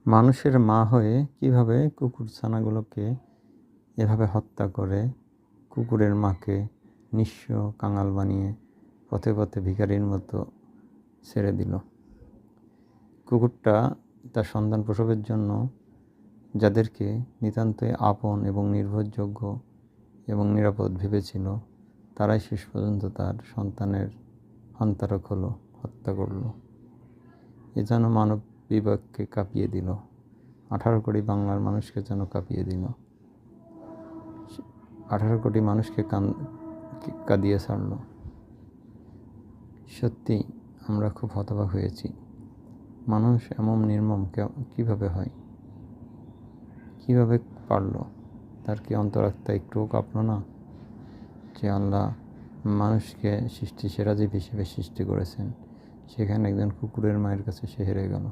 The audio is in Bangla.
মানুষের মা হয়ে কিভাবে কুকুর ছানাগুলোকে এভাবে হত্যা করে কুকুরের মাকে নিঃস্ব কাঙাল বানিয়ে পথে পথে ভিখারির মতো ছেড়ে দিল। কুকুরটা তার সন্তান প্রসবের জন্য যাদেরকে নিতান্তই আপন এবং নির্ভরযোগ্য এবং নিরাপদ ভেবেছিল, তারাই শেষ পর্যন্ত তার সন্তানের অন্তরক হলো, হত্যা করলো। এ যেন মানব বিবেককে কাঁপিয়ে দিল, 18 কোটি বাংলার মানুষকে যেন কাঁপিয়ে দিল, 18 কোটি মানুষকে কাঁদিয়ে ছাড়ল। সত্যি আমরা খুব হতবাক হয়েছি। মানুষ এমন নির্মম কীভাবে হয়, কীভাবে পারল? তার কি অন্তরাত্মা একটুও কাঁপল না যে আল্লাহ মানুষকে সৃষ্টি সেরা জীব হিসেবে সৃষ্টি করেছেন, সেখানে একজন কুকুরের মায়ের কাছে সে হেরে গেল।